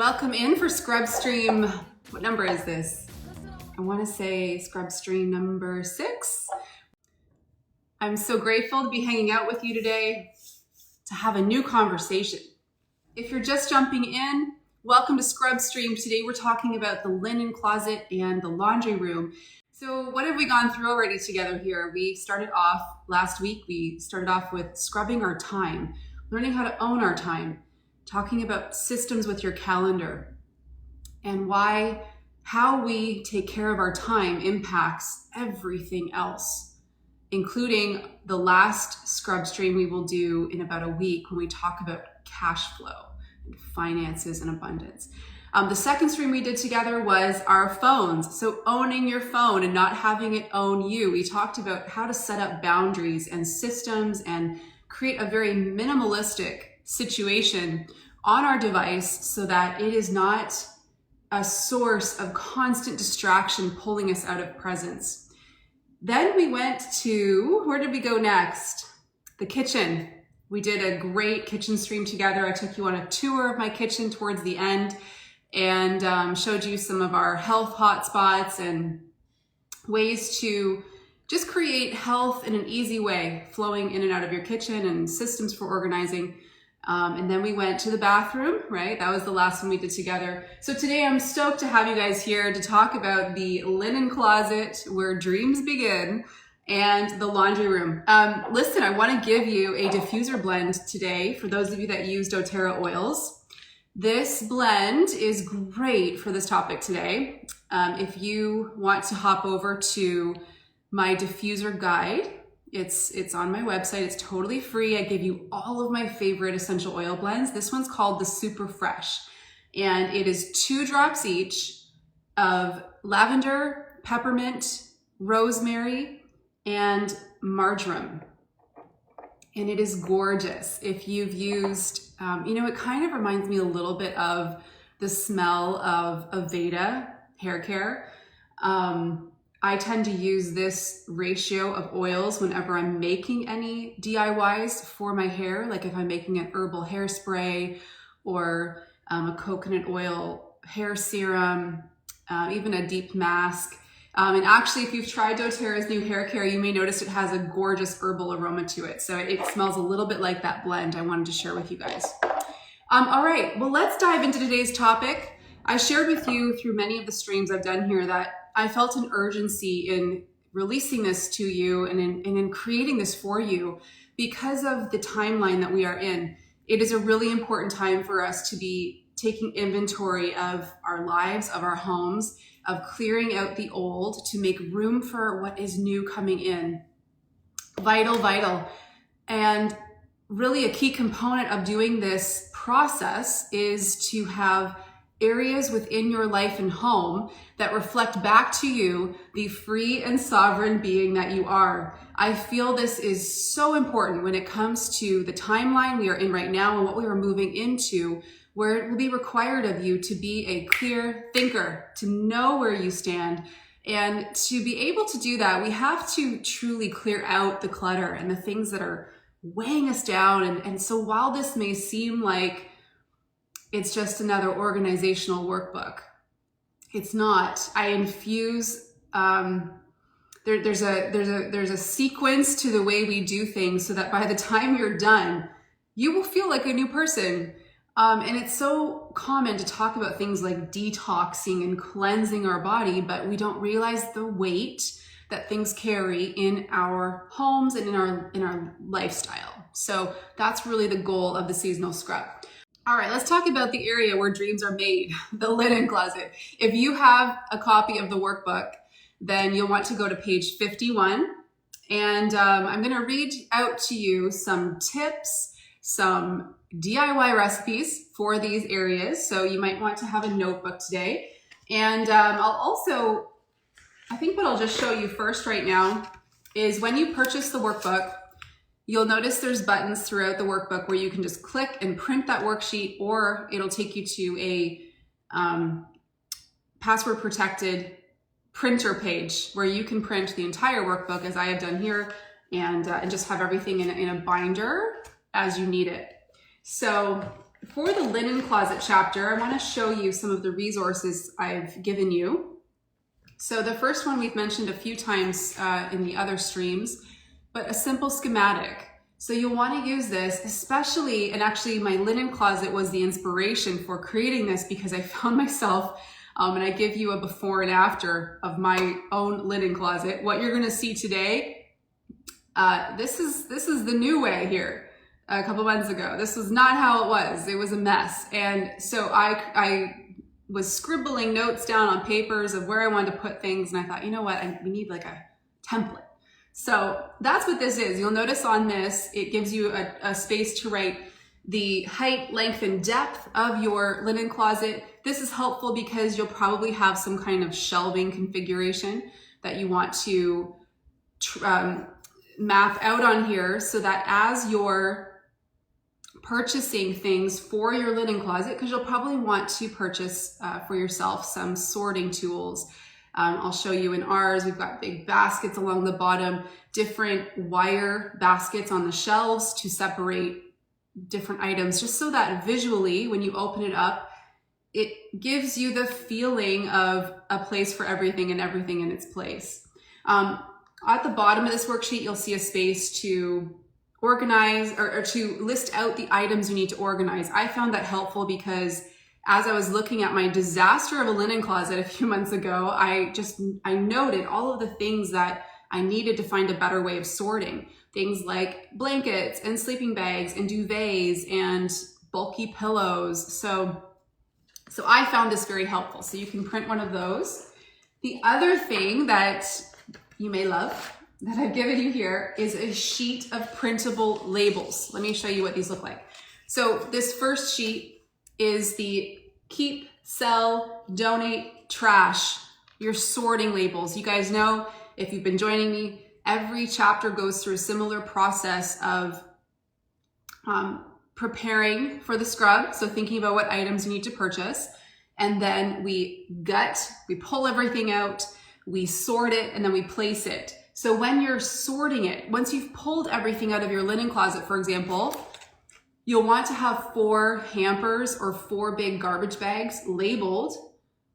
Welcome in for scrub stream. What number is this? I want to say scrub stream number 6. I'm so grateful to be hanging out with you today to have a new conversation. If you're just jumping in, welcome to Scrub Stream. Today we're talking about the linen closet and the laundry room. So what have we gone through already together here? We started off last week, we started off with scrubbing our time, learning how to own our time, talking about systems with your calendar and how we take care of our time impacts everything else, including the last scrub stream we will do in about a week when we talk about cash flow and finances and abundance. The second stream we did together was our phones. So owning your phone and not having it own you. We talked about how to set up boundaries and systems and create a very minimalistic situation on our device so that it is not a source of constant distraction pulling us out of presence. Then we went to, where did we go next? The kitchen. We did a great kitchen stream together. I took you on a tour of my kitchen towards the end and showed you some of our health hotspots and ways to just create health in an easy way, flowing in and out of your kitchen and systems for organizing. And then we went to the bathroom, right? That was the last one we did together. So today I'm stoked to have you guys here to talk about the linen closet where dreams begin and the laundry room. Listen, I want to give you a diffuser blend today for those of you that use doTERRA oils. This blend is great for this topic today. If you want to hop over to my diffuser guide, it's on my website. It's totally free. I give you all of my favorite essential oil blends. This one's called the Super Fresh, and it is 2 drops each of lavender, peppermint, rosemary, and marjoram. And it is gorgeous. If you've used, it kind of reminds me a little bit of the smell of Aveda hair care. I tend to use this ratio of oils whenever I'm making any DIYs for my hair, like if I'm making an herbal hairspray or a coconut oil hair serum, even a deep mask. And actually, if you've tried doTERRA's new hair care, you may notice it has a gorgeous herbal aroma to it. So it smells a little bit like that blend I wanted to share with you guys. All right, well, let's dive into today's topic. I shared with you through many of the streams I've done here that I felt an urgency in releasing this to you and in creating this for you because of the timeline that we are in. It is a really important time for us to be taking inventory of our lives, of our homes, of clearing out the old to make room for what is new coming in. Vital. And really a key component of doing this process is to have areas within your life and home that reflect back to you the free and sovereign being that you are. I feel this is so important when it comes to the timeline we are in right now and what we are moving into, where it will be required of you to be a clear thinker, to know where you stand. And to be able to do that, we have to truly clear out the clutter and the things that are weighing us down. And so while this may seem like it's just another organizational workbook, it's not. I infuse, there's a sequence to the way we do things so that by the time you're done, you will feel like a new person. And it's so common to talk about things like detoxing and cleansing our body, but we don't realize the weight that things carry in our homes and in our lifestyle. So that's really the goal of the seasonal scrub. All right, let's talk about the area where dreams are made, the linen closet. If you have a copy of the workbook, then you'll want to go to page 51. And I'm gonna read out to you some tips, some DIY recipes for these areas. So you might want to have a notebook today. And I think what I'll just show you first right now is when you purchase the workbook, you'll notice there's buttons throughout the workbook where you can just click and print that worksheet, or it'll take you to a password protected printer page where you can print the entire workbook as I have done here and just have everything in a binder as you need it. So For the linen closet chapter, I want to show you some of the resources I've given you. So the first one we've mentioned a few times in the other streams, but a simple schematic. So you'll want to use this, especially, and actually my linen closet was the inspiration for creating this because I found myself, and I give you a before and after of my own linen closet. What you're going to see today, this is the new way here. A couple months ago, this was not how it was. It was a mess. And so I was scribbling notes down on papers of where I wanted to put things. And I thought, you know what? We need like a template. So that's what this is. You'll notice on this, it gives you a space to write the height, length, and depth of your linen closet. This is helpful because you'll probably have some kind of shelving configuration that you want to map out on here so that as you're purchasing things for your linen closet, because you'll probably want to purchase for yourself some sorting tools. I'll show you in ours, we've got big baskets along the bottom, different wire baskets on the shelves to separate different items, just so that visually, when you open it up, it gives you the feeling of a place for everything and everything in its place. At the bottom of this worksheet, you'll see a space to organize or to list out the items you need to organize. I found that helpful because as I was looking at my disaster of a linen closet a few months ago, I noted all of the things that I needed to find a better way of sorting. Things like blankets and sleeping bags and duvets and bulky pillows. So I found this very helpful. So you can print one of those. The other thing that you may love that I've given you here is a sheet of printable labels. Let me show you what these look like. So this first sheet is the keep, sell, donate, trash, your sorting labels. You guys know, if you've been joining me, every chapter goes through a similar process of preparing for the scrub. So thinking about what items you need to purchase. And then we pull everything out, we sort it, and then we place it. So when you're sorting it, once you've pulled everything out of your linen closet, for example, you'll want to have 4 hampers or 4 big garbage bags labeled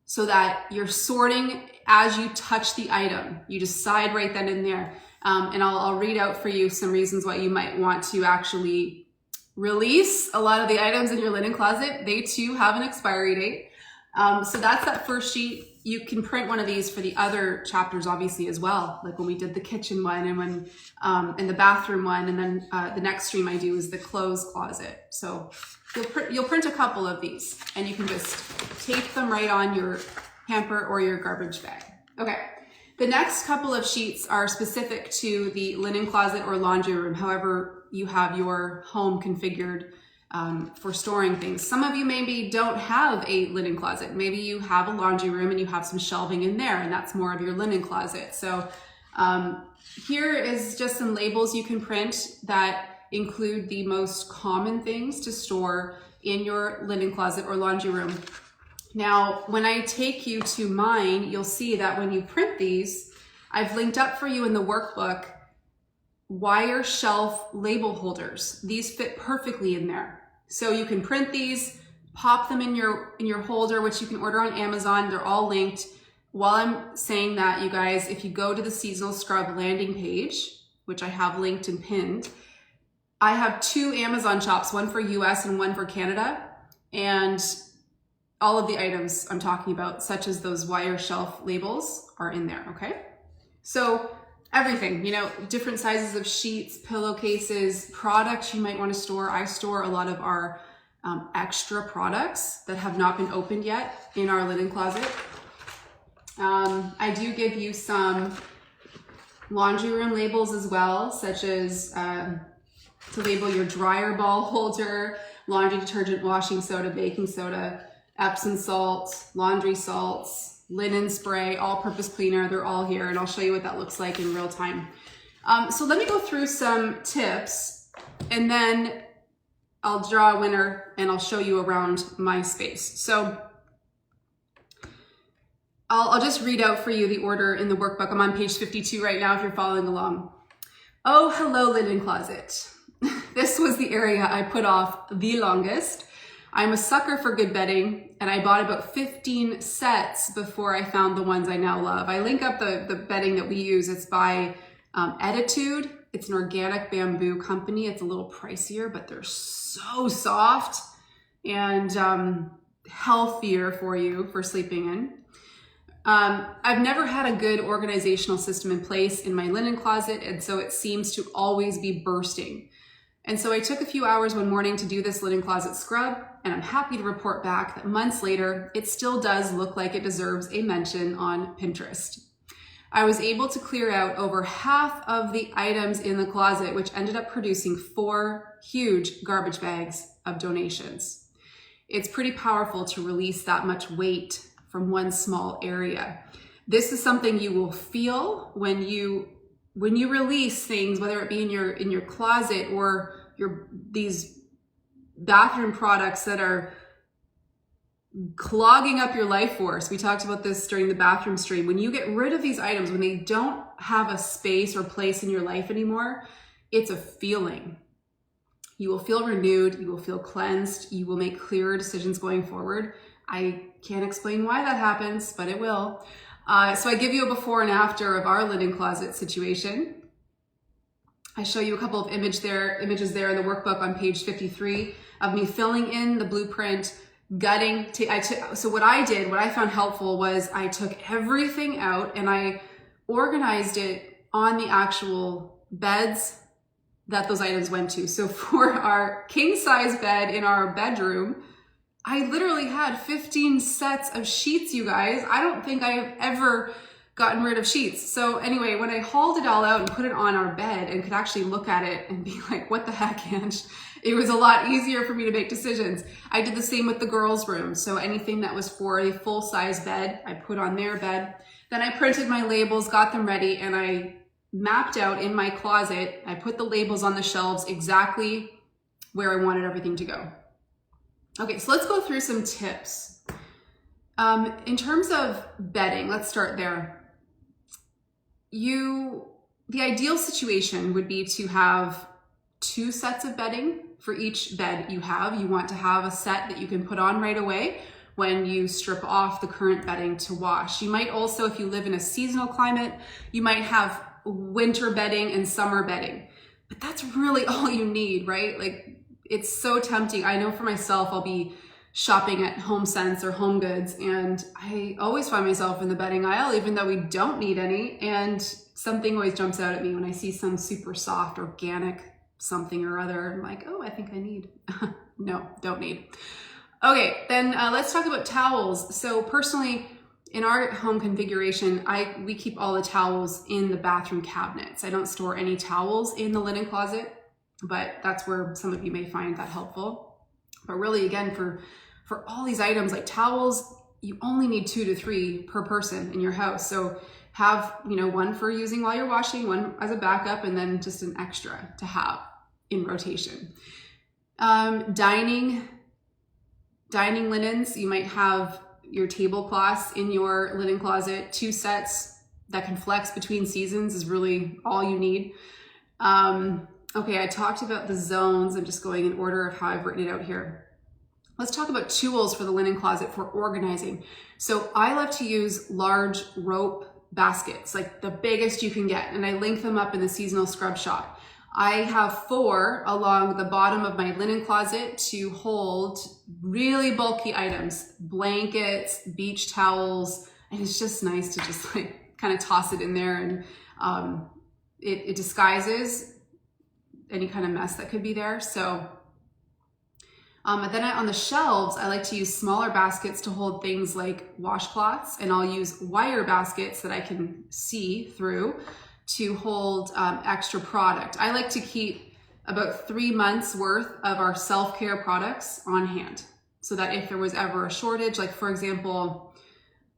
so that you're sorting as you touch the item. You decide right then and there. And I'll read out for you some reasons why you might want to actually release a lot of the items in your linen closet. They too have an expiry date. So that's that first sheet. You can print one of these for the other chapters obviously as well, like when we did the kitchen one and when and the bathroom one, and then the next stream I do is the clothes closet. So you'll print a couple of these and you can just tape them right on your hamper or your garbage bag. Okay, the next couple of sheets are specific to the linen closet or laundry room, however you have your home configured for storing things. Some of you maybe don't have a linen closet. Maybe you have a laundry room and you have some shelving in there, and that's more of your linen closet. So here is just some labels you can print that include the most common things to store in your linen closet or laundry room. Now, when I take you to mine, you'll see that when you print these, I've linked up for you in the workbook wire shelf label holders. These fit perfectly in there. So you can print these, pop them in your holder, which you can order on Amazon. They're all linked. While I'm saying that, you guys, if you go to the Seasonal Scrub landing page, which I have linked and pinned, I have 2 Amazon shops, one for US and one for Canada. And all of the items I'm talking about, such as those wire shelf labels, are in there, okay? So everything, you know, different sizes of sheets, pillowcases, products you might want to store. I store a lot of our extra products that have not been opened yet in our linen closet. I do give you some laundry room labels as well, such as to label your dryer ball holder, laundry detergent, washing soda, baking soda, Epsom salt, laundry salts, linen spray, all-purpose cleaner. They're all here, and I'll show you what that looks like in real time. So let me go through some tips, and then I'll draw a winner and I'll show you around my space. So I'll just read out for you the order in the workbook. I'm on page 52 right now if you're following along. Oh, hello, linen closet. This was the area I put off the longest. I'm a sucker for good bedding, and I bought about 15 sets before I found the ones I now love. I link up the bedding that we use. It's by Attitude. It's an organic bamboo company. It's a little pricier, but they're so soft and healthier for you for sleeping in. I've never had a good organizational system in place in my linen closet, and so it seems to always be bursting. And so I took a few hours one morning to do this linen closet scrub, and I'm happy to report back that months later, it still does look like it deserves a mention on Pinterest. I was able to clear out over half of the items in the closet, which ended up producing 4 huge garbage bags of donations. It's pretty powerful to release that much weight from one small area. This is something you will feel when you release things, whether it be in your closet or these bathroom products that are clogging up your life force. We talked about this during the bathroom stream. When you get rid of these items, when they don't have a space or place in your life anymore, it's a feeling. You will feel renewed, you will feel cleansed, you will make clearer decisions going forward. I can't explain why that happens, but it will. So I give you a before and after of our linen closet situation. I show you a couple of images there in the workbook on page 53 of me filling in the blueprint, gutting. So what I found helpful was I took everything out and I organized it on the actual beds that those items went to. So for our king size bed in our bedroom, I literally had 15 sets of sheets, you guys. I don't think I have ever gotten rid of sheets. So anyway, when I hauled it all out and put it on our bed and could actually look at it and be like, what the heck, Ange? It was a lot easier for me to make decisions. I did the same with the girls' room. So anything that was for a full-size bed, I put on their bed. Then I printed my labels, got them ready, and I mapped out in my closet. I put the labels on the shelves exactly where I wanted everything to go. Okay, so let's go through some tips. In terms of bedding, let's start there. The ideal situation would be to have 2 sets of bedding for each bed you have. You want to have a set that you can put on right away when you strip off the current bedding to wash. You might also, if you live in a seasonal climate, you might have winter bedding and summer bedding, but that's really all you need, right? Like, it's so tempting. I know for myself, I'll be shopping at HomeSense or Home Goods, and I always find myself in the bedding aisle, even though we don't need any. And something always jumps out at me when I see some super soft, organic something or other. I'm like, oh, I think I need. No, don't need. Okay, then let's talk about towels. So personally, in our home configuration, we keep all the towels in the bathroom cabinets. I don't store any towels in the linen closet, but that's where some of you may find that helpful. But really, again, for all these items like towels, you only need 2 to 3 per person in your house. So have, one for using while you're washing, one as a backup, and then just an extra to have in rotation. Dining linens, you might have your tablecloths in your linen closet. 2 sets that can flex between seasons is really all you need. Okay, I talked about the zones. I'm just going in order of how I've written it out here. Let's talk about tools for the linen closet for organizing. So I love to use large rope baskets, like the biggest you can get, and I link them up in the seasonal scrub shop. I have 4 along the bottom of my linen closet to hold really bulky items, blankets, beach towels, and it's just nice to just like kind of toss it in there, and it disguises any kind of mess that could be there. So then on the shelves, I like to use smaller baskets to hold things like washcloths, and I'll use wire baskets that I can see through to hold extra product. I like to keep about 3 months worth of our self-care products on hand, so that if there was ever a shortage, like for example,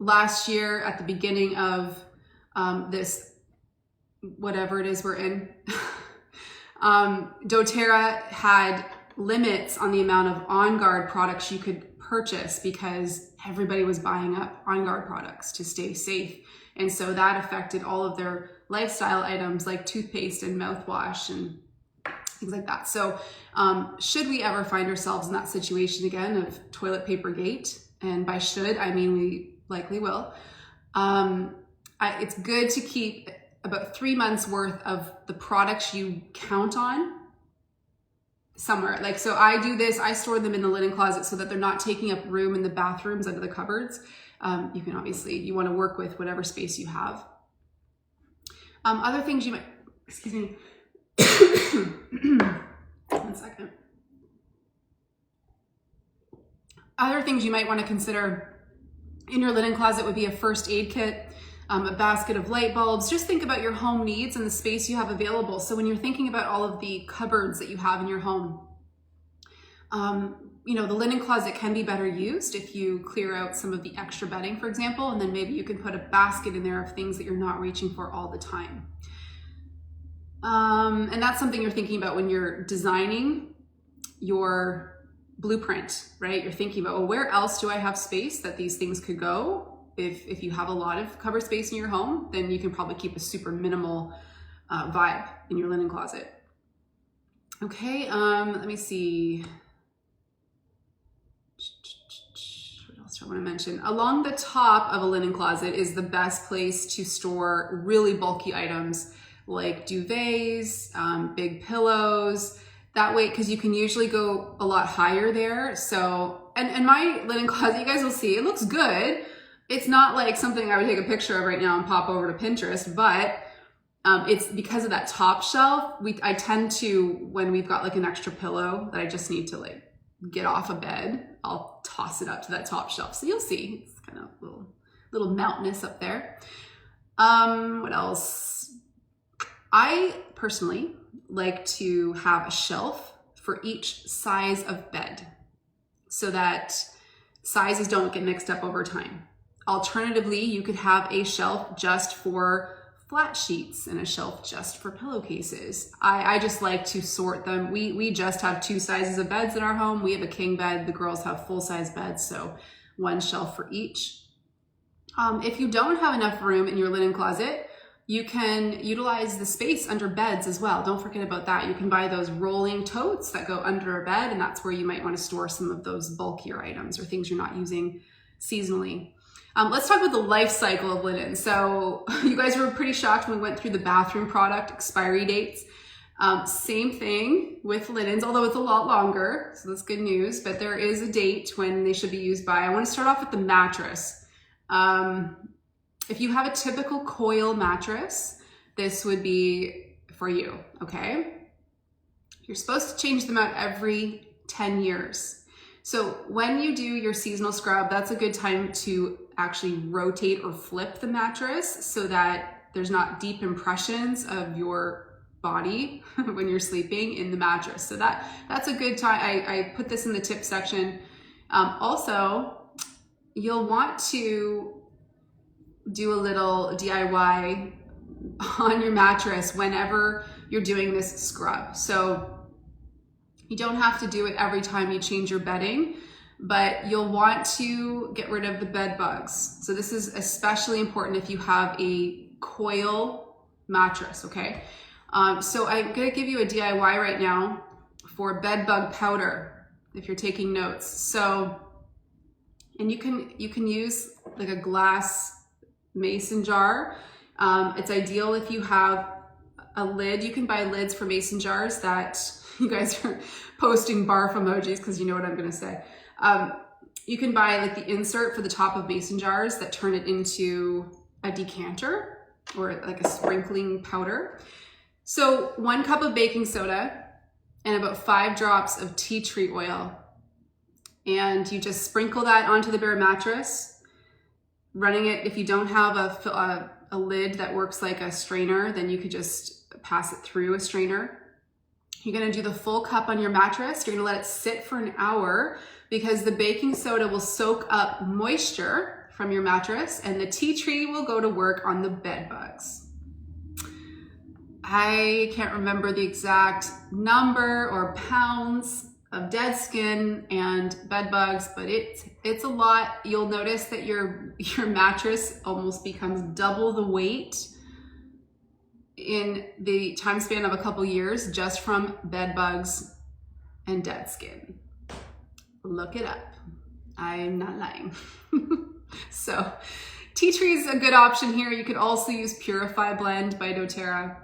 last year at the beginning of this, whatever it is we're in, doTERRA had limits on the amount of On Guard products you could purchase because everybody was buying up On Guard products to stay safe. And so that affected all of their lifestyle items like toothpaste and mouthwash and things like that. So should we ever find ourselves in that situation again of toilet paper gate, and by should, I mean we likely will, it's good to keep about 3 months worth of the products you count on somewhere. Like, so I do this, I store them in the linen closet so that they're not taking up room in the bathrooms under the cupboards. You can obviously, you want to work with whatever space you have. Other things you might, excuse me, 1 second. Other things you might want to consider in your linen closet would be a first aid kit, a basket of light bulbs. Just think about your home needs and the space you have available. So when you're thinking about all of the cupboards that you have in your home, you know, the linen closet can be better used if you clear out some of the extra bedding, for example, and then maybe you can put a basket in there of things that you're not reaching for all the time. And that's something you're thinking about when you're designing your blueprint, right? You're thinking about, well, where else do I have space that these things could go? If you have a lot of cupboard space in your home, then you can probably keep a super minimal vibe in your linen closet. Okay, let me see. What else do I want to mention? Along the top of a linen closet is the best place to store really bulky items like duvets, big pillows. That way, because you can usually go a lot higher there. So, and my linen closet, you guys will see, it looks good. It's not like something I would take a picture of right now and pop over to Pinterest, but it's because of that top shelf. I tend to, when we've got like an extra pillow that I just need to like get off a bed, I'll toss it up to that top shelf. So you'll see, it's kind of a little mountainous up there. What else? I personally like to have a shelf for each size of bed so that sizes don't get mixed up over time. Alternatively, you could have a shelf just for flat sheets and a shelf just for pillowcases. I just like to sort them. We just have 2 sizes of beds in our home. We have a king bed. The girls have full-size beds, so 1 shelf for each. If you don't have enough room in your linen closet, you can utilize the space under beds as well. Don't forget about that. You can buy those rolling totes that go under a bed, and that's where you might want to store some of those bulkier items or things you're not using seasonally. Let's talk about the life cycle of linen. So you guys were pretty shocked when we went through the bathroom product expiry dates. Same thing with linens, although it's a lot longer, so that's good news, but there is a date when they should be used by. I want to start off with the mattress. If you have a typical coil mattress, this would be for you, okay? You're supposed to change them out every 10 years. So when you do your seasonal scrub, that's a good time to actually rotate or flip the mattress so that there's not deep impressions of your body when you're sleeping in the mattress. So that's a good time. I put this in the tip section. Also, you'll want to do a little DIY on your mattress whenever you're doing this scrub. So you don't have to do it every time you change your bedding, but you'll want to get rid of the bed bugs. So this is especially important if you have a coil mattress, okay? So I'm gonna give you a DIY right now for bed bug powder, if you're taking notes. So, and you can use like a glass mason jar. It's ideal if you have a lid. You can buy lids for mason jars that you guys are posting barf emojis because you know what I'm gonna say. You can buy like the insert for the top of mason jars that turn it into a decanter or like a sprinkling powder. So 1 cup of baking soda and about 5 drops of tea tree oil. And you just sprinkle that onto the bare mattress. Running it, if you don't have a lid that works like a strainer, then you could just pass it through a strainer. You're gonna do the full cup on your mattress. You're gonna let it sit for an hour because the baking soda will soak up moisture from your mattress and the tea tree will go to work on the bed bugs. I can't remember the exact number or pounds of dead skin and bed bugs, but it's a lot. You'll notice that your mattress almost becomes double the weight in the time span of a couple years just from bed bugs and dead skin. Look it up. I'm not lying. So tea tree is a good option here. You could also use Purify Blend by doTERRA.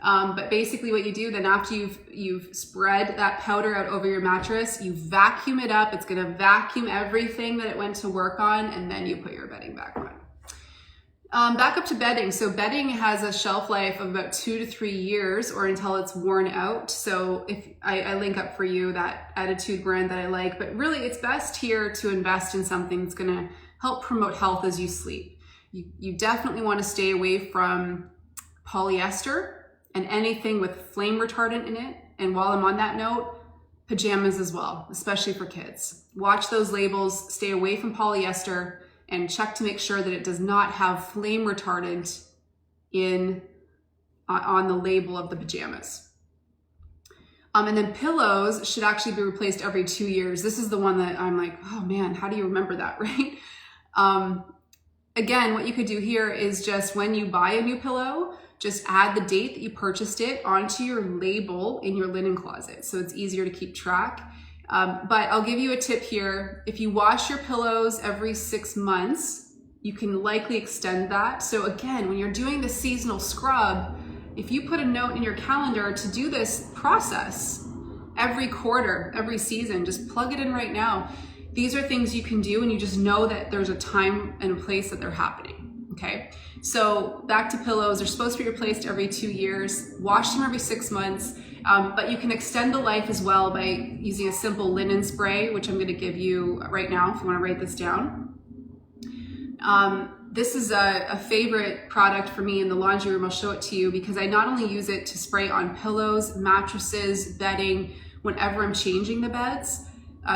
But basically what you do then after you've spread that powder out over your mattress, you vacuum it up. It's gonna vacuum everything that it went to work on, and then you put your bedding back on. Back up to bedding. So bedding has a shelf life of about 2 to 3 years or until it's worn out. So if I link up for you that Attitude brand that I like, but really it's best here to invest in something that's gonna help promote health as you sleep. You definitely wanna stay away from polyester and anything with flame retardant in it. And while I'm on that note, pajamas as well, especially for kids. Watch those labels, stay away from polyester, and check to make sure that it does not have flame retardant on the label of the pajamas. And then pillows should actually be replaced every 2 years. This is the one that I'm like, oh man, how do you remember that, right? Again, what you could do here is just when you buy a new pillow, just add the date that you purchased it onto your label in your linen closet, so it's easier to keep track. But I'll give you a tip here. If you wash your pillows every 6 months, you can likely extend that. So again, when you're doing the seasonal scrub, if you put a note in your calendar to do this process every quarter, every season, just plug it in right now. These are things you can do and you just know that there's a time and a place that they're happening, okay? So back to pillows, they're supposed to be replaced every 2 years, wash them every 6 months, but you can extend the life as well by using a simple linen spray, which I'm gonna give you right now if you wanna write this down. This is a favorite product for me in the laundry room. I'll show it to you because I not only use it to spray on pillows, mattresses, bedding, whenever I'm changing the beds,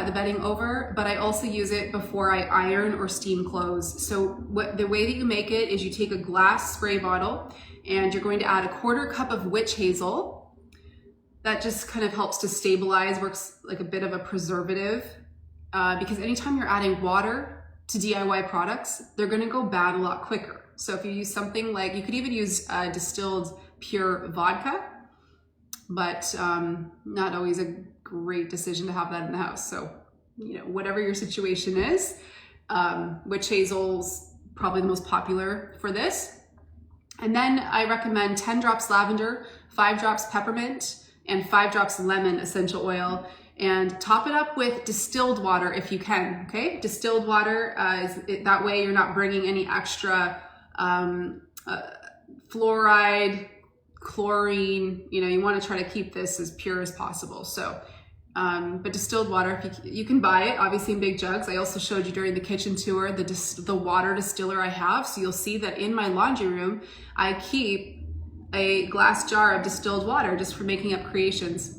the bedding over, but I also use it before I iron or steam clothes. So the way that you make it is you take a glass spray bottle and you're going to add a 1/4 cup of witch hazel. That just kind of helps to stabilize, works like a bit of a preservative, because anytime you're adding water to DIY products, they're gonna go bad a lot quicker. So if you use something like, you could even use distilled pure vodka, but not always a great decision to have that in the house. So, you know, whatever your situation is, witch hazel's probably the most popular for this. And then I recommend 10 drops lavender, 5 drops peppermint, and 5 drops lemon essential oil. And top it up with distilled water if you can, okay? Distilled water, that way you're not bringing any extra fluoride, chlorine, you know, you wanna try to keep this as pure as possible. So, but distilled water, if you can buy it, obviously in big jugs. I also showed you during the kitchen tour the water distiller I have. So you'll see that in my laundry room, I keep a glass jar of distilled water just for making up creations.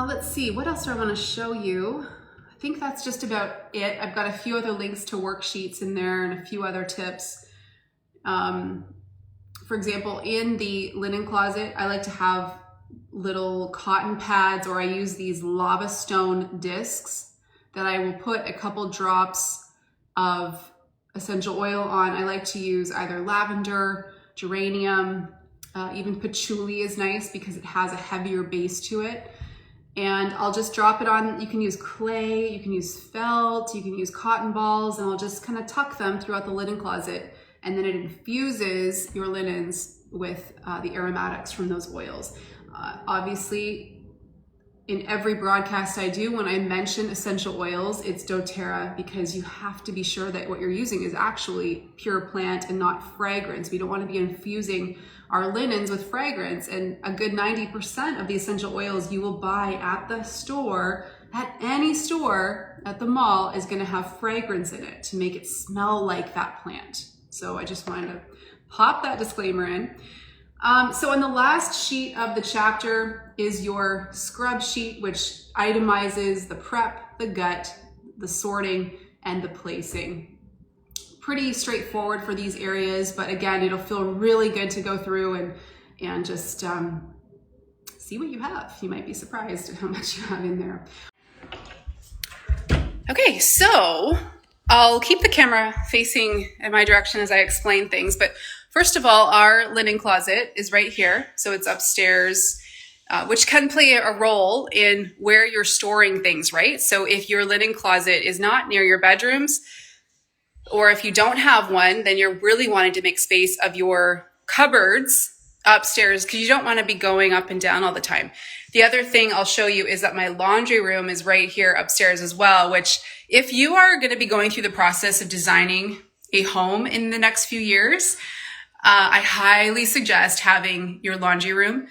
Let's see, what else do I want to show you? I think that's just about it. I've got a few other links to worksheets in there and a few other tips. For example, in the linen closet, I like to have little cotton pads, or I use these lava stone discs that I will put a couple drops of essential oil on. I like to use either lavender, geranium, even patchouli is nice because it has a heavier base to it. And I'll just drop it on. You can use clay, you can use felt, you can use cotton balls, and I'll just kind of tuck them throughout the linen closet. And then it infuses your linens with the aromatics from those oils. Obviously, in every broadcast I do, when I mention essential oils, it's doTERRA, because you have to be sure that what you're using is actually pure plant and not fragrance. We don't want to be infusing our linens with fragrance, and a good 90% of the essential oils you will buy at the store, at any store at the mall, is going to have fragrance in it to make it smell like that plant. So I just wanted to pop that disclaimer in. So on the last sheet of the chapter is your scrub sheet, which itemizes the prep, the gut, the sorting, and the placing. Pretty straightforward for these areas, but again, it'll feel really good to go through and just see what you have. You might be surprised at how much you have in there. Okay, so I'll keep the camera facing in my direction as I explain things, but First of all, our linen closet is right here. So it's upstairs, which can play a role in where you're storing things, right? So if your linen closet is not near your bedrooms, or if you don't have one, then you're really wanting to make space of your cupboards upstairs because you don't want to be going up and down all the time. The other thing I'll show you is that my laundry room is right here upstairs as well, which if you are going to be going through the process of designing a home in the next few years, I highly suggest having your laundry room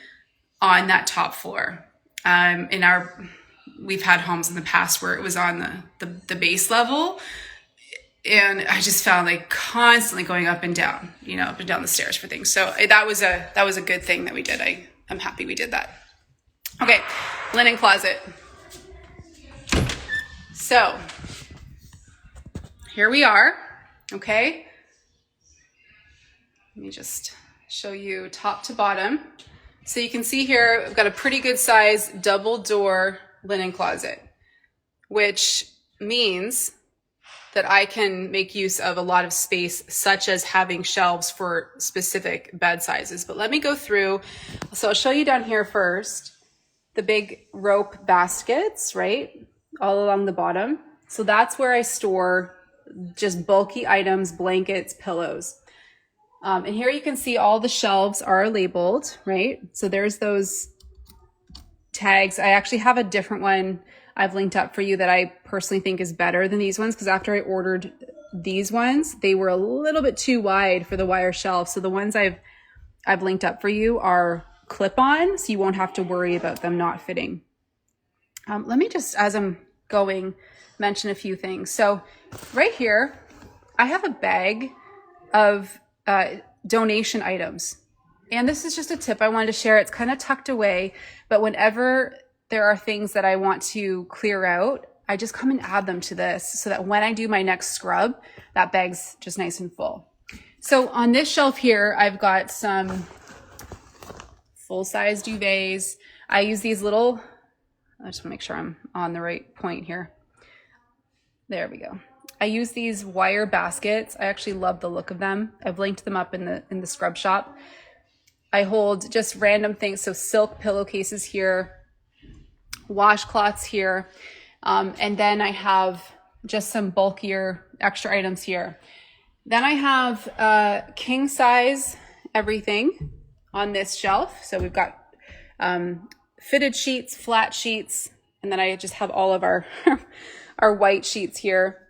on that top floor. We've had homes in the past where it was on the base level, and I just found like constantly going up and down, up and down the stairs for things. So that was a good thing that we did. I'm happy we did that. Okay, linen closet. So here we are. Okay. Let me just show you top to bottom. So you can see here, I've got a pretty good size double door linen closet, which means that I can make use of a lot of space, such as having shelves for specific bed sizes. But let me go through. So I'll show you down here first, the big rope baskets, right? All along the bottom. So that's where I store just bulky items, blankets, pillows. And here you can see all the shelves are labeled, right? So there's those tags. I actually have a different one I've linked up for you that I personally think is better than these ones, because after I ordered these ones, they were a little bit too wide for the wire shelf. So the ones I've linked up for you are clip-on, so you won't have to worry about them not fitting. Let me just, as I'm going, mention a few things. So right here, I have a bag of donation items. And this is just a tip I wanted to share. It's kind of tucked away, but whenever there are things that I want to clear out, I just come and add them to this so that when I do my next scrub, that bag's just nice and full. So on this shelf here, I've got some full-size duvets. I use these little, I just want to make sure I'm on the right point here. There we go. I use these wire baskets. I actually love the look of them. I've linked them up in the scrub shop. I hold just random things. So silk pillowcases here, washcloths here. And then I have just some bulkier extra items here. Then I have king size everything on this shelf. So we've got fitted sheets, flat sheets, and then I just have all of our our white sheets here.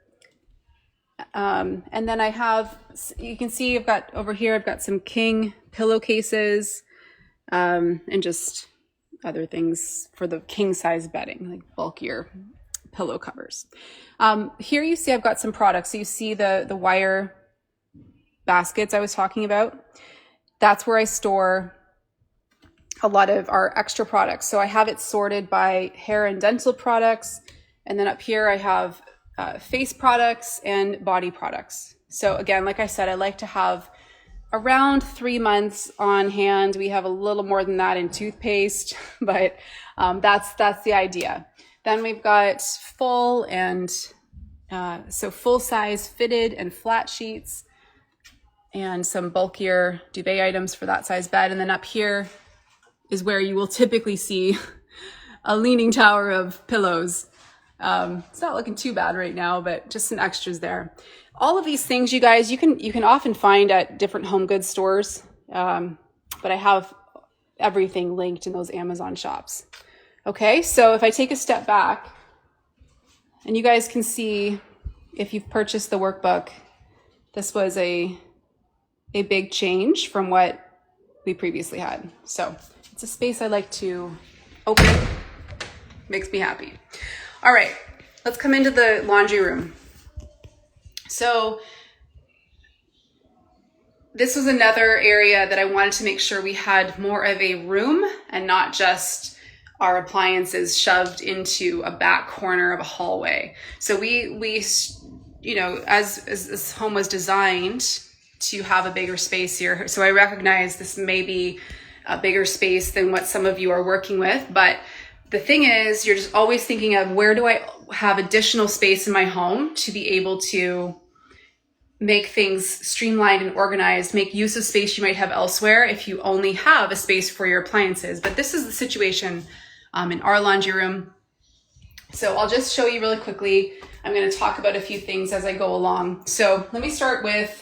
And then I have, you can see I've got over here, I've got some king pillowcases, and just other things for the king size bedding, like bulkier pillow covers. Here you see I've got some products. So you see the wire baskets I was talking about. That's where I store a lot of our extra products. So I have it sorted by hair and dental products. And then up here I have face products and body products. So again, like I said, I like to have around 3 months on hand. We have a little more than that in toothpaste, but that's the idea. Then we've got full and so full size fitted and flat sheets, and some bulkier duvet items for that size bed. And then up here is where you will typically see a leaning tower of pillows. It's not looking too bad right now, but just some extras there. All of these things, you guys, you can often find at different home goods stores, but I have everything linked in those Amazon shops. Okay, so if I take a step back, and you guys can see if you've purchased the workbook, this was a big change from what we previously had. So it's a space I like to open. Makes me happy. All right, let's come into the laundry room. So this was another area that I wanted to make sure we had more of a room and not just our appliances shoved into a back corner of a hallway. So we as this home was designed to have a bigger space here. So I recognize this may be a bigger space than what some of you are working with, but the thing is, you're just always thinking of where do I have additional space in my home to be able to make things streamlined and organized, make use of space you might have elsewhere if you only have a space for your appliances. But this is the situation in our laundry room. So I'll just show you really quickly. I'm going to talk about a few things as I go along. So let me start with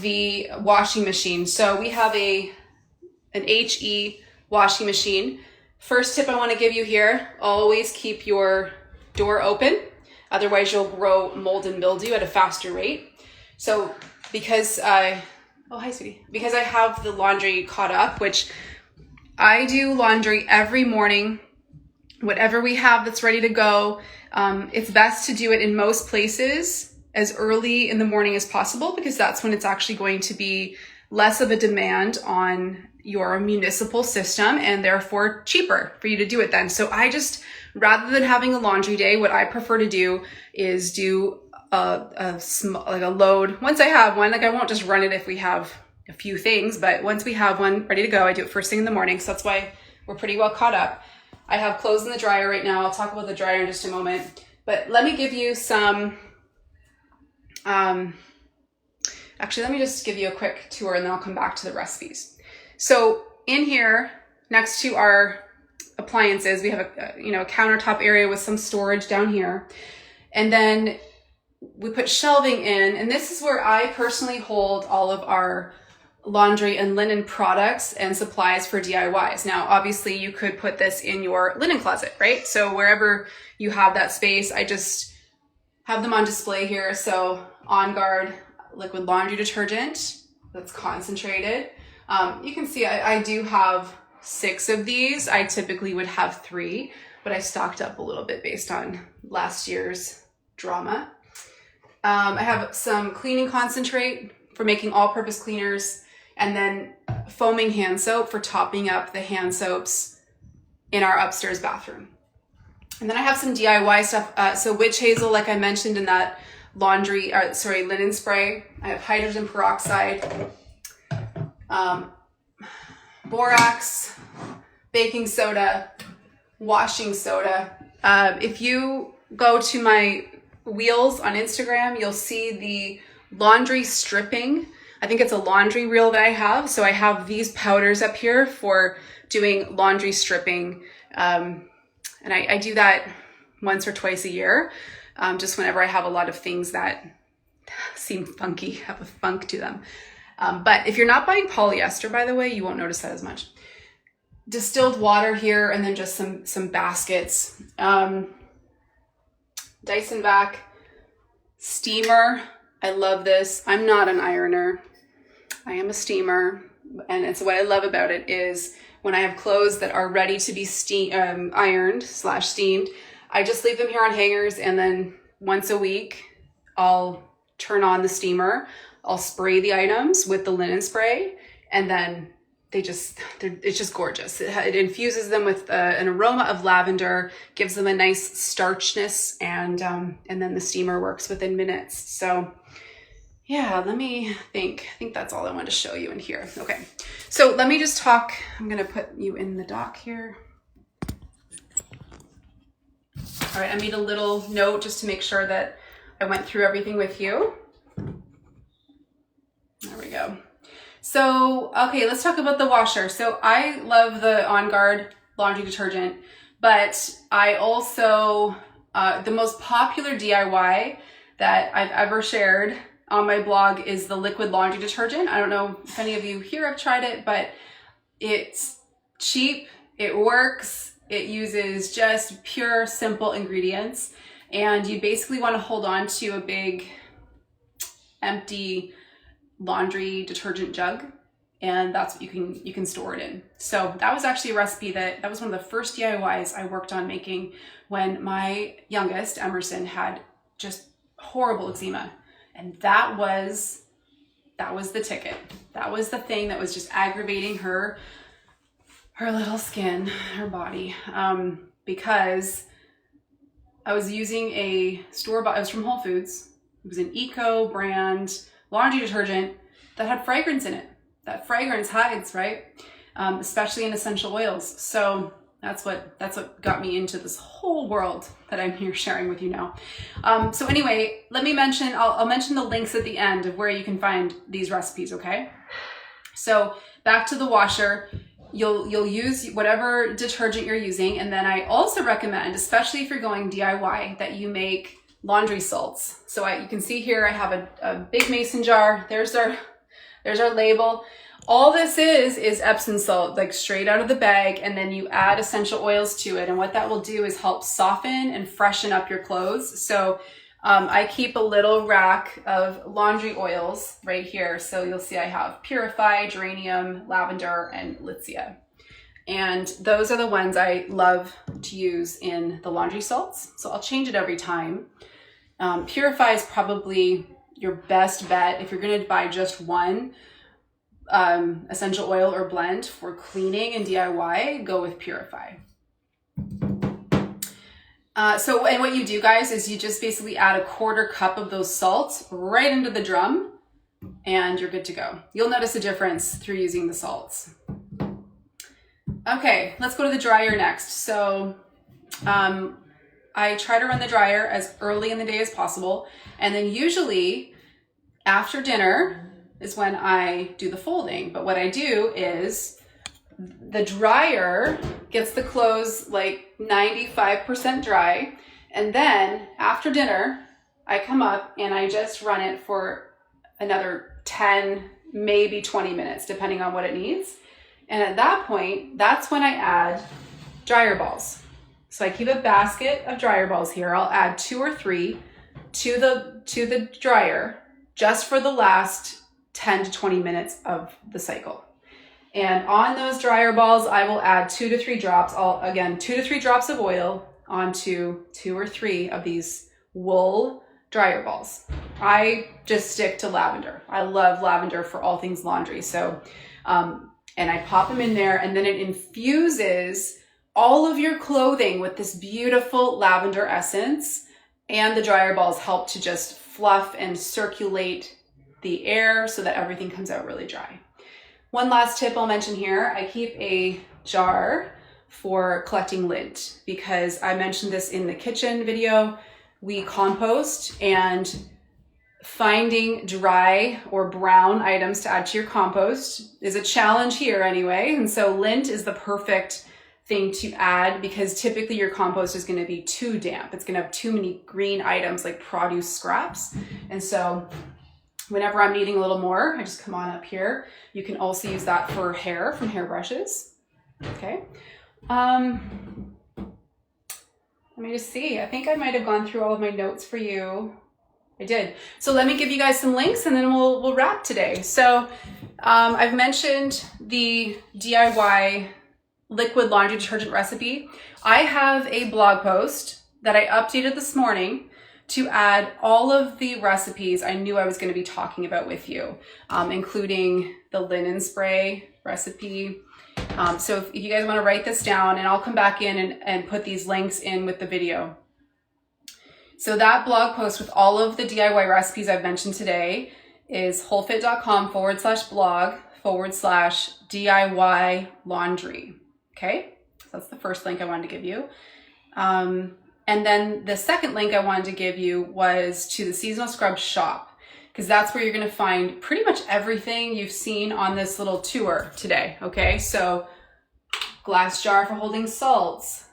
the washing machine. So we have an HE washing machine. First tip I want to give you here, always keep your door open. Otherwise you'll grow mold and mildew at a faster rate. So because hi sweetie, because I have the laundry caught up, which I do laundry every morning, whatever we have that's ready to go, it's best to do it in most places as early in the morning as possible, because that's when it's actually going to be less of a demand on your municipal system and therefore cheaper for you to do it then. So I just, rather than having a laundry day, what I prefer to do is do a load. Once I have one, like I won't just run it if we have a few things, but once we have one ready to go, I do it first thing in the morning. So that's why we're pretty well caught up. I have clothes in the dryer right now. I'll talk about the dryer in just a moment, but let me give you some, actually, let me just give you a quick tour and then I'll come back to the recipes. So in here, next to our appliances, we have a countertop area with some storage down here. And then we put shelving in, and this is where I personally hold all of our laundry and linen products and supplies for DIYs. Now, obviously you could put this in your linen closet, right? So wherever you have that space, I just have them on display here. So On Guard liquid laundry detergent that's concentrated. You can see I do have 6 of these. I typically would have 3, but I stocked up a little bit based on last year's drama. I have some cleaning concentrate for making all-purpose cleaners, and then foaming hand soap for topping up the hand soaps in our upstairs bathroom. And then I have some DIY stuff. So witch hazel, like I mentioned in that linen spray. I have hydrogen peroxide, borax, baking soda, washing soda. If you go to my Wheels on Instagram, you'll see the laundry stripping. I think it's a laundry reel that I have. So I have these powders up here for doing laundry stripping. And I do that once or twice a year, just whenever I have a lot of things that seem funky, have a funk to them. But if you're not buying polyester, by the way, you won't notice that as much. Distilled water here, and then just some baskets. Dyson vac steamer. I love this. I'm not an ironer. I am a steamer. And it's what I love about it is when I have clothes that are ready to be ironed/steamed, I just leave them here on hangers, and then once a week I'll turn on the steamer. I'll spray the items with the linen spray, and then it's just gorgeous. It infuses them with an aroma of lavender, gives them a nice starchness, and then the steamer works within minutes. So yeah, let me think. I think that's all I wanted to show you in here. Okay, so let me just talk. I'm gonna put you in the dock here. All right, I made a little note just to make sure that I went through everything with you. There we go. So, okay, let's talk about the washer. So I love the On Guard laundry detergent, but I also, the most popular DIY that I've ever shared on my blog is the liquid laundry detergent. I don't know if any of you here have tried it, but it's cheap, it works, it uses just pure, simple ingredients, and you basically want to hold on to a big, empty laundry detergent jug, and that's what you can store it in. So that was actually a recipe that was one of the first DIYs I worked on making when my youngest, Emerson, had just horrible eczema. And that was the ticket. That was the thing that was just aggravating her little skin, her body, because I was using a store-bought, it was from Whole Foods. It was an eco brand laundry detergent that had fragrance in it. That fragrance hides, right? Especially in essential oils. So That's what got me into this whole world that I'm here sharing with you now. So anyway, let me mention, I'll mention the links at the end of where you can find these recipes, okay? So back to the washer, you'll use whatever detergent you're using. And then I also recommend, especially if you're going DIY, that you make laundry salts. So you can see here, I have a big mason jar. There's our label. All this is Epsom salt, like straight out of the bag, and then you add essential oils to it. And what that will do is help soften and freshen up your clothes. So I keep a little rack of laundry oils right here. So you'll see I have Purify, Geranium, Lavender, and Litsea. And those are the ones I love to use in the laundry salts. So I'll change it every time. Purify is probably your best bet if you're going to buy just one essential oil or blend for cleaning and DIY. Go with Purify. And what you do, guys, is you just basically add a 1/4 cup of those salts right into the drum and you're good to go. You'll notice a difference through using the salts. Okay, let's go to the dryer next. So I try to run the dryer as early in the day as possible. And then usually after dinner is when I do the folding. But what I do is the dryer gets the clothes like 95% dry. And then after dinner, I come up and I just run it for another 10, maybe 20 minutes, depending on what it needs. And at that point, that's when I add dryer balls. So I keep a basket of dryer balls here. I'll add 2 or 3 to the dryer just for the last 10 to 20 minutes of the cycle. And on those dryer balls, I will add 2 to 3 drops. 2 to 3 drops of oil onto 2 or 3 of these wool dryer balls. I just stick to lavender. I love lavender for all things laundry. So, and I pop them in there, and then it infuses all of your clothing with this beautiful lavender essence, and the dryer balls help to just fluff and circulate the air so that everything comes out really dry. One last tip I'll mention here, I keep a jar for collecting lint because I mentioned this in the kitchen video. We compost, and finding dry or brown items to add to your compost is a challenge here anyway. And so lint is the perfect thing to add because typically your compost is going to be too damp. It's going to have too many green items like produce scraps. And so whenever I'm needing a little more, I just come on up here. You can also use that for hair from hairbrushes. Okay. Let me just see. I think I might have gone through all of my notes for you. I did. So let me give you guys some links and then we'll wrap today. So I've mentioned the DIY liquid laundry detergent recipe. I have a blog post that I updated this morning to add all of the recipes I knew I was going to be talking about with you, including the linen spray recipe. So if you guys want to write this down, and I'll come back in and put these links in with the video. So that blog post with all of the DIY recipes I've mentioned today is holfit.com/blog/DIY laundry. Okay, so that's the first link I wanted to give you. And then the second link I wanted to give you was to the Seasonal Scrub shop, because that's where you're going to find pretty much everything you've seen on this little tour today. Okay, so glass jar for holding salts,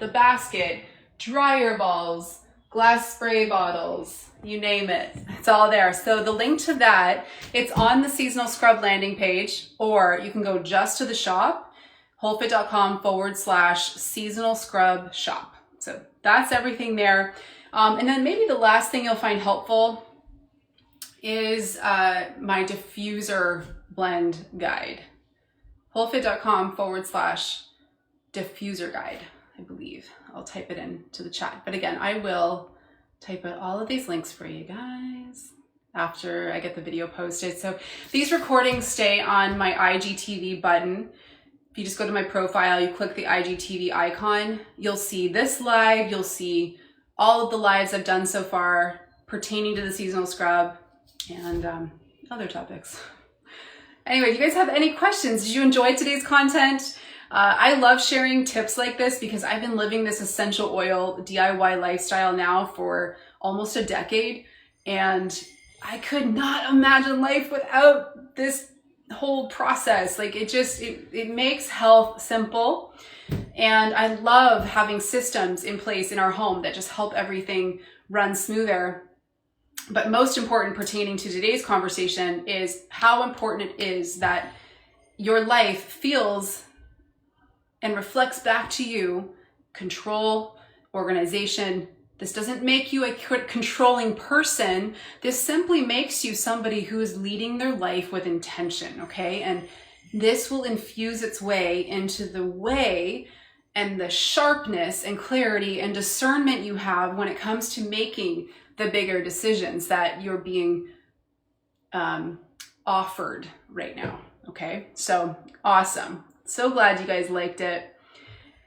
the basket, dryer balls, glass spray bottles, you name it, it's all there. So the link to that, it's on the Seasonal Scrub landing page, or you can go just to the shop, holfit.com/seasonal scrub shop. So that's everything there. And then maybe the last thing you'll find helpful is my diffuser blend guide. holfit.com/diffuser guide, I believe. I'll type it into the chat. But again, I will type out all of these links for you guys after I get the video posted. So these recordings stay on my IGTV button. If you just go to my profile, you click the IGTV icon, you'll see this live, you'll see all of the lives I've done so far pertaining to the seasonal scrub and other topics. Anyway, if you guys have any questions, did you enjoy today's content? I love sharing tips like this because I've been living this essential oil DIY lifestyle now for almost a decade, and I could not imagine life without this whole process. Like it makes health simple. And I love having systems in place in our home that just help everything run smoother. But most important pertaining to today's conversation is how important it is that your life feels and reflects back to you control, organization. This doesn't make you a controlling person. This simply makes you somebody who is leading their life with intention, okay? And this will infuse its way into the way and the sharpness and clarity and discernment you have when it comes to making the bigger decisions that you're being offered right now, okay? So awesome. So glad you guys liked it.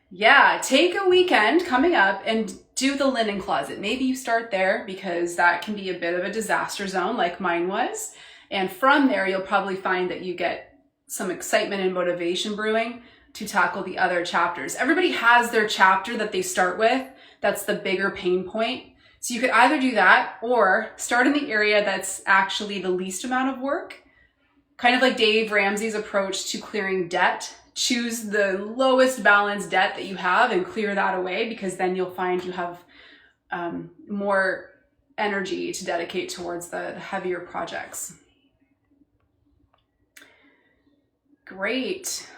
Yeah, take a weekend coming up and do the linen closet. Maybe you start there because that can be a bit of a disaster zone like mine was. And from there, you'll probably find that you get some excitement and motivation brewing to tackle the other chapters. Everybody has their chapter that they start with. That's the bigger pain point. So you could either do that or start in the area that's actually the least amount of work. Kind of like Dave Ramsey's approach to clearing debt. Choose the lowest balance debt that you have and clear that away, because then you'll find you have more energy to dedicate towards the heavier projects. Great.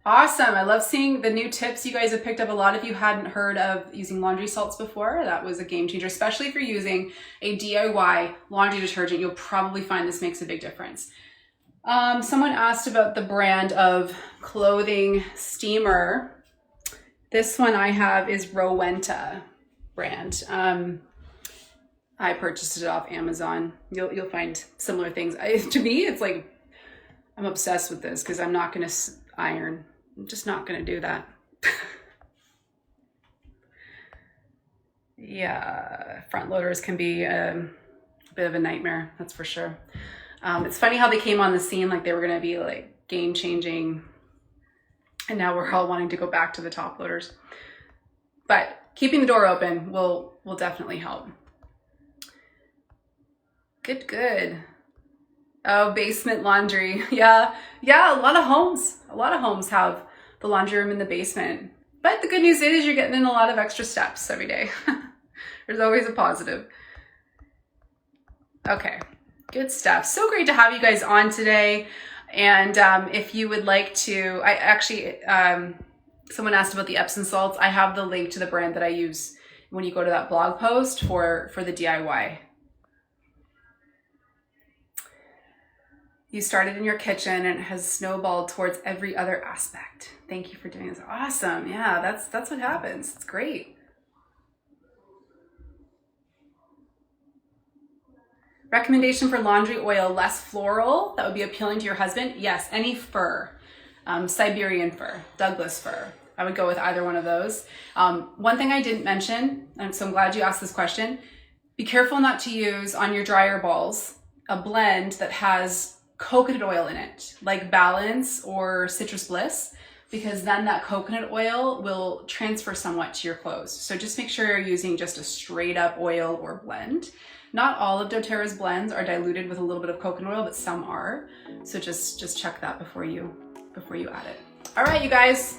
Awesome. I love seeing the new tips you guys have picked up. A lot of you hadn't heard of using laundry salts before. That was a game changer, especially if you're using a DIY laundry detergent. You'll probably find this makes a big difference. Someone asked about the brand of clothing steamer. This one I have is Rowenta brand. I purchased it off Amazon. You'll find similar things. To me, it's like, I'm obsessed with this because I'm not going to iron. I'm just not going to do that. Yeah, front loaders can be a bit of a nightmare, that's for sure. It's funny how they came on the scene like they were going to be like game changing, and now we're all wanting to go back to the top loaders. But keeping the door open will definitely help. Good. Oh, basement laundry. Yeah, a lot of homes have the laundry room in the basement. But the good news is you're getting in a lot of extra steps every day. There's always a positive. Okay. Good stuff. So great to have you guys on today. And if you would like to, someone asked about the Epsom salts. I have the link to the brand that I use when you go to that blog post for the DIY. You started in your kitchen and it has snowballed towards every other aspect. Thank you for doing this. Awesome. Yeah, that's what happens. It's great. Recommendation for laundry oil, less floral, that would be appealing to your husband? Yes, any fur, Siberian fur, Douglas fir. I would go with either one of those. One thing I didn't mention, and so I'm glad you asked this question, be careful not to use on your dryer balls a blend that has coconut oil in it, like Balance or Citrus Bliss, because then that coconut oil will transfer somewhat to your clothes. So just make sure you're using just a straight up oil or blend. Not all of doTERRA's blends are diluted with a little bit of coconut oil, but some are. So just check that before you add it. All right, you guys,